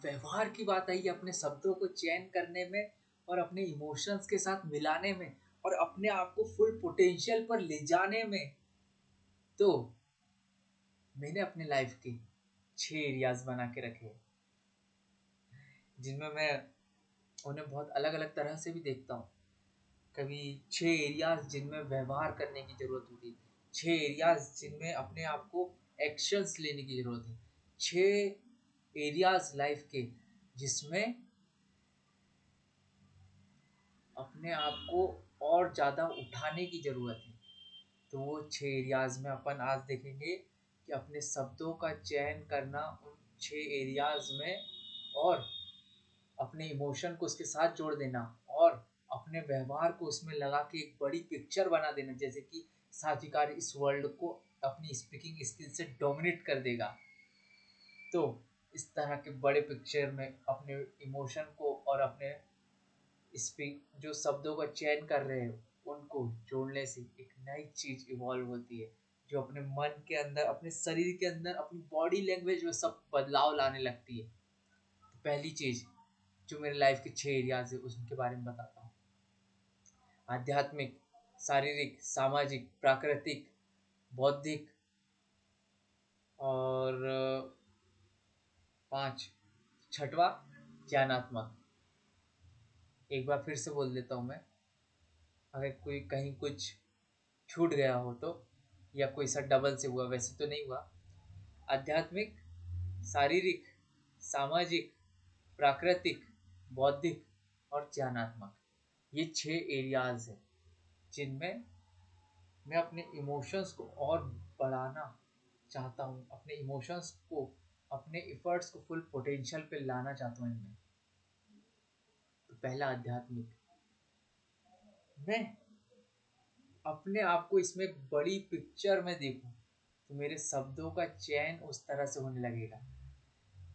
व्यवहार की बात आई है, अपने शब्दों को चयन करने में और अपने इमोशंस के साथ मिलाने में और अपने आप को फुल पोटेंशियल पर ले जाने में, तो मैंने अपने लाइफ के 6 एरियाज बना के रखे हैं, जिनमें मैं उन्हें बहुत अलग अलग तरह से भी देखता हूँ। कभी 6 एरियाज जिनमें व्यवहार करने की जरूरत होती है, 6 एरियाज जिनमें अपने आप को एक्शंस लेने की जरूरत है, 6 एरियाज लाइफ के जिसमें अपने आप को और ज़्यादा उठाने की ज़रूरत है। तो वो 6 एरियाज में अपन आज देखेंगे कि अपने शब्दों का चयन करना उन 6 एरियाज में, और अपने इमोशन को उसके साथ जोड़ देना, और अपने व्यवहार को उसमें लगा के एक बड़ी पिक्चर बना देना, जैसे कि साथिकार इस वर्ल्ड को अपनी स्पीकिंग स्किल से डोमिनेट कर देगा। तो इस तरह के बड़े पिक्चर में अपने इमोशन को और अपने स्पीक जो शब्दों का चयन कर रहे हो उनको जोड़ने से एक नई चीज इवॉल्व होती है, जो अपने मन के अंदर, अपने शरीर के अंदर, अपनी बॉडी लैंग्वेज में सब बदलाव लाने लगती है। तो पहली चीज जो मेरे लाइफ के 6 एरियाज है उसके बारे में बताता हूँ। आध्यात्मिक, शारीरिक, सामाजिक, प्राकृतिक, बौद्धिक, और 5, छठवा ज्ञानात्मक। एक बार फिर से बोल देता हूँ मैं, अगर कोई कहीं कुछ छूट गया हो तो, या कोई सा डबल से हुआ, वैसे तो नहीं हुआ। आध्यात्मिक, शारीरिक, सामाजिक, प्राकृतिक, बौद्धिक और ज्ञानात्मक, ये 6 एरियाज हैं जिनमें मैं अपने इमोशंस को और बढ़ाना चाहता हूँ, अपने इमोशंस को, अपने इफर्ट्स को फुल पोटेंशियल पे लाना चाहता हूँ इनमें। तो पहला आध्यात्मिक, मैं अपने आप को इसमें एक बड़ी पिक्चर में देखूं, तो मेरे शब्दों का चयन उस तरह से होने लगेगा,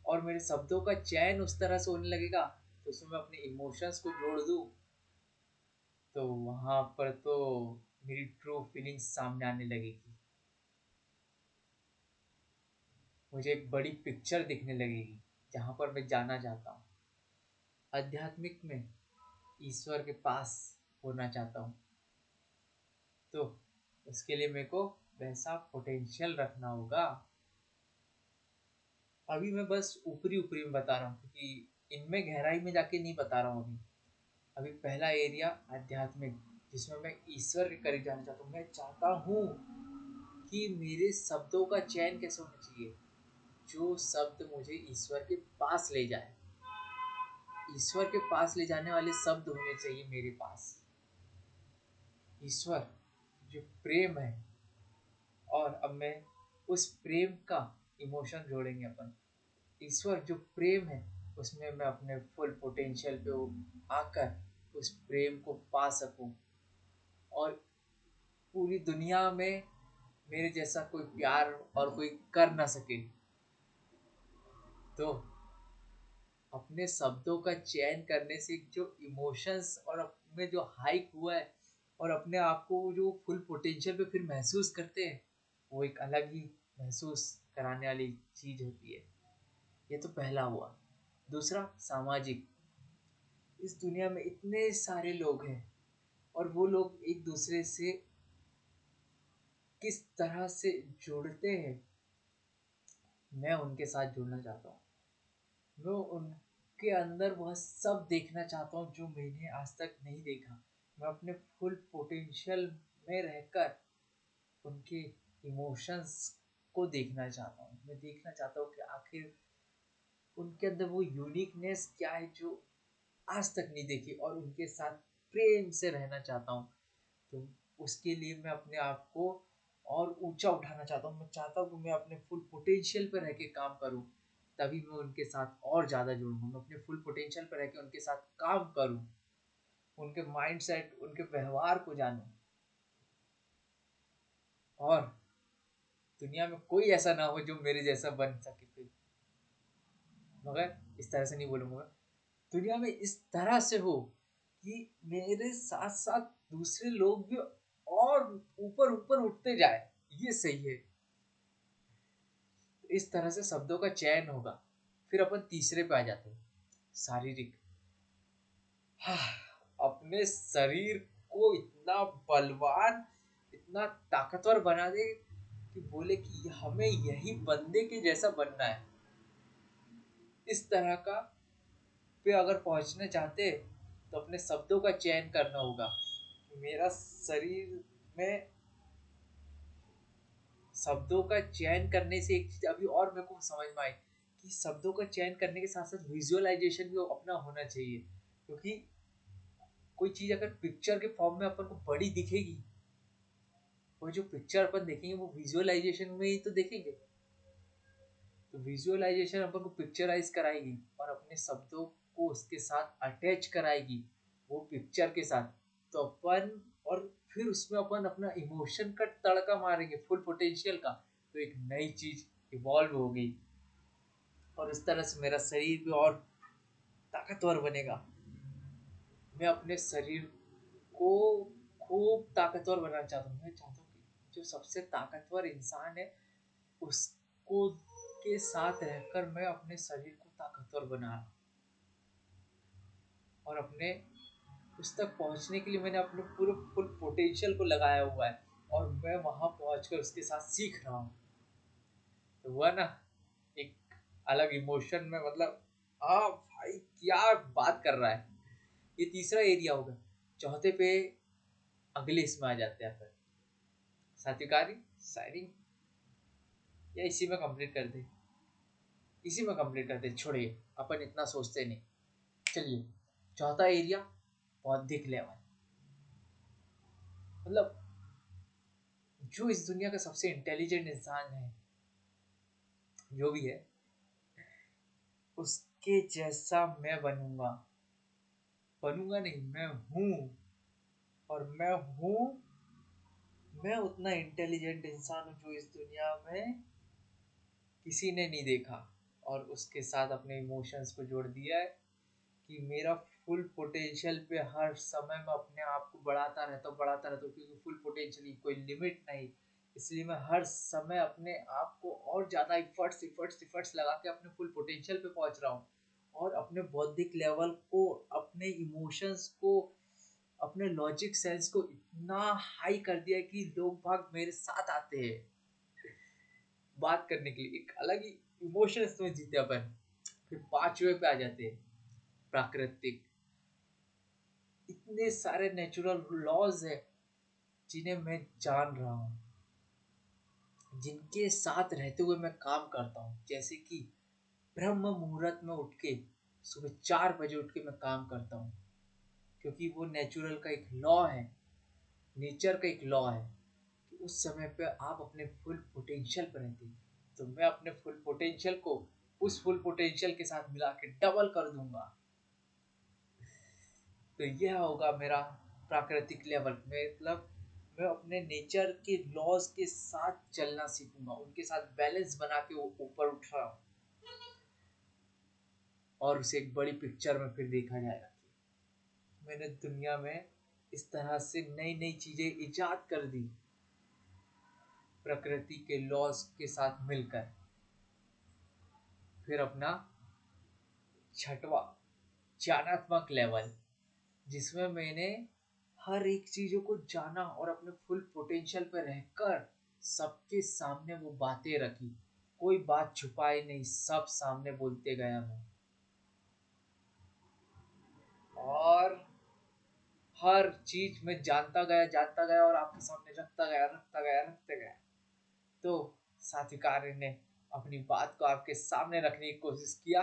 और मेरे शब्दों का चयन उस तरह से होने लगेगा तो उसमें मैं अपने इमोशंस को जोड़ दूं, तो वहां पर तो मेरी ट्रू फीलिंग्स सामने आने लगेगी, मुझे एक बड़ी पिक्चर दिखने लगेगी जहां पर मैं जाना चाहता हूँ। आध्यात्मिक में ईश्वर के पास होना चाहता हूँ, तो उसके लिए मेरे को वैसा पोटेंशियल रखना होगा। अभी मैं बस ऊपरी ऊपरी में बता रहा हूँ, क्योंकि इनमें गहराई में जाके नहीं बता रहा हूँ अभी। अभी पहला एरिया आध्यात्मिक, जिसमें मैं ईश्वर के करीब जाना चाहता हूँ। मैं चाहता हूँ कि मेरे शब्दों का चयन कैसे होना चाहिए, जो शब्द मुझे ईश्वर के पास ले जाए, ईश्वर के पास ले जाने वाले शब्द होने चाहिए मेरे पास। ईश्वर जो प्रेम है, और अब मैं उस प्रेम का इमोशन जोड़ेंगे अपन। ईश्वर जो प्रेम है, उसमें मैं अपने फुल पोटेंशियल पे आकर उस प्रेम को पा सकूं, और पूरी दुनिया में मेरे जैसा कोई प्यार और कोई कर ना सके। तो अपने शब्दों का चयन करने से जो इमोशंस और में जो हाइक हुआ है, और अपने आप को जो फुल पोटेंशियल पे फिर महसूस करते हैं, वो एक अलग ही महसूस कराने वाली चीज होती है। ये तो पहला हुआ। दूसरा सामाजिक, इस दुनिया में इतने सारे लोग हैं, और वो लोग एक दूसरे से किस तरह से जुड़ते हैं, मैं उनके साथ जुड़ना चाहता हूँ। मैं उनके अंदर वह सब देखना चाहता हूँ जो मैंने आज तक नहीं देखा। मैं अपने फुल पोटेंशियल में रहकर उनके इमोशंस को देखना चाहता हूँ। मैं देखना चाहता हूँ कि आखिर उनके अंदर वो यूनिकनेस क्या है जो आज तक नहीं देखी, और उनके साथ प्रेम से रहना चाहता हूँ। तो उसके लिए मैं अपने आप को और ऊंचा उठाना चाहता हूँ। मैं चाहता हूँ कि मैं अपने फुल पोटेंशियल पर रह के काम करूँ, तभी मैं उनके साथ और ज़्यादा जुड़ूँ। मैं अपने फुल पोटेंशियल पर रह के उनके साथ काम करूँ, उनके माइंड सेट, उनके व्यवहार को जानूँ, और दुनिया में कोई ऐसा ना हो जो मेरे जैसा बन सके फिर। मगर इस तरह से नहीं बोलूँगा, दुनिया में इस तरह से हो कि मेरे साथ साथ दूसरे लोग भी और ऊपर ऊपर उठते जाए, ये सही है। इस तरह से शब्दों का चयन होगा, फिर अपन तीसरे पे आ जाते हैं, शारीरिक। हाँ, अपने शरीर को इतना बलवान, इतना ताकतवर बना दे कि बोले कि हमें यही बंदे के जैसा बनना है। इस तरह का पे अगर पहुंचना चाहते हैं, तो अपने शब्दों का चयन करना होगा। मेरा शरीर में शब्दों का चयन करने से एक चीज अभी और मेरे को समझ में आई, कि शब्दों का चयन करने के साथ साथ विजुअलाइजेशन भी अपना होना चाहिए। क्योंकि कोई चीज अगर पिक्चर के फॉर्म में अपन को बड़ी दिखेगी, वो जो पिक्चर अपन देखेंगे वो विजुअलाइजेशन में ही तो देखेंगे। तो विजुअलाइजेशन अपन को पिक्चराइज कराएगी और अपने शब्दों को उसके साथ अटैच कराएगी, वो पिक्चर के साथ। तो अपन, और फिर उसमें अपन अपना इमोशन का तड़का मारेंगे फुल पोटेंशियल का, तो एक नई चीज इवॉल्व होगी। और इस तरह से मेरा शरीर भी और ताकतवर बनेगा। मैं अपने शरीर को खूब ताकतवर बनाना चाहता हूँ। मैं चाहता हूँ कि जो सबसे ताकतवर इंसान है, उसको के साथ रहकर मैं अपने शरीर को ताकतवर बना रहा हूँ। और अपने उस तक पहुंचने के लिए मैंने अपने पूरे फुल पोटेंशियल को लगाया हुआ है, और मैं वहां पहुंचकर उसके साथ सीख रहा हूँ। तो हुआ ना एक अलग इमोशन में, मतलब हाँ भाई क्या बात कर रहा है। ये तीसरा एरिया होगा। चौथे पे अगले इसमें आ जाते हैं फिर सात्विकारी शायरी, या इसी में कंप्लीट कर दे, इसी में कंप्लीट कर दे, छोड़िए अपन इतना सोचते नहीं। चलिए, चौथा एरिया बौद्धिक लेवल। मतलब जो इस दुनिया का सबसे इंटेलिजेंट इंसान है, जो भी है, उसके जैसा मैं बनूंगा। बनूंगा नहीं, मैं हूँ। और मैं उतना इंटेलिजेंट इंसान हूँ जो इस दुनिया में किसी ने नहीं देखा। और उसके साथ अपने इमोशंस को जोड़ दिया है, कि मेरा फुल पोटेंशियल पे हर समय मैं अपने आप को बढ़ाता रहता हूँ, क्योंकि फुल पोटेंशियल की कोई लिमिट नहीं। इसलिए मैं हर समय अपने आप को और ज़्यादा इफर्ट्स लगा के अपने फुल पोटेंशियल पे पहुंच रहा हूँ। और अपने बौद्धिक लेवल को, अपने इमोशंस को, अपने लॉजिक सेंस को इतना हाई कर दिया है कि लोग भाग मेरे साथ आते हैं बात करने के लिए। एक अलग ही इमोशंस में जीते अपन। फिर पांचवे पे आ जाते हैं प्राकृतिक। इतने सारे नेचुरल लॉज है जिन्हें मैं जान रहा हूँ, जिनके साथ रहते हुए मैं काम करता हूँ। जैसे कि ब्रह्म मुहूर्त में उठ के, सुबह 4 बजे उठ के मैं काम करता हूँ, क्योंकि वो नेचुरल का एक लॉ है, नेचर का एक लॉ है कि उस समय पे आप अपने फुल पोटेंशियल पर रहते हैं। तो मैं अपने फुल पोटेंशियल को उस फुल पोटेंशियल के साथ मिला के डबल कर दूंगा। तो यह होगा मेरा प्राकृतिक लेवल। मतलब मैं अपने नेचर के लॉज के साथ चलना सीखूंगा, उनके साथ बैलेंस बना के वो ऊपर उठ रहा हूँ। और उसे एक बड़ी पिक्चर में फिर देखा जाएगा कि मैंने दुनिया में इस तरह से नई नई चीजें इजाद कर दी, प्रकृति के लॉज के साथ मिलकर। फिर अपना छठवां ज्ञानात्मक लेवल, जिसमें मैंने हर एक चीजों को जाना और अपने फुल पोटेंशियल पे रहकर सबके सामने वो बातें रखी। कोई बात छुपाई नहीं, सब सामने बोलते गया मैं। और हर चीज में जानता गया और आपके सामने रखता गया। तो साथिकार ने अपनी बात को आपके सामने रखने की कोशिश किया,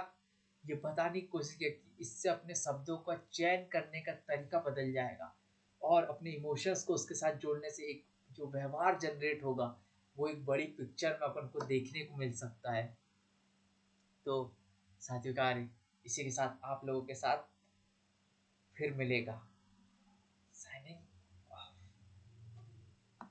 ये बताने की कोशिश की कि इससे अपने शब्दों का चयन करने का तरीका बदल जाएगा, और अपने इमोशंस को उसके साथ जोड़ने से एक जो व्यवहार जनरेट होगा, वो एक बड़ी पिक्चर में अपन को देखने को मिल सकता है। तो साथियों कार्य, इसी के साथ आप लोगों के साथ फिर मिलेगा।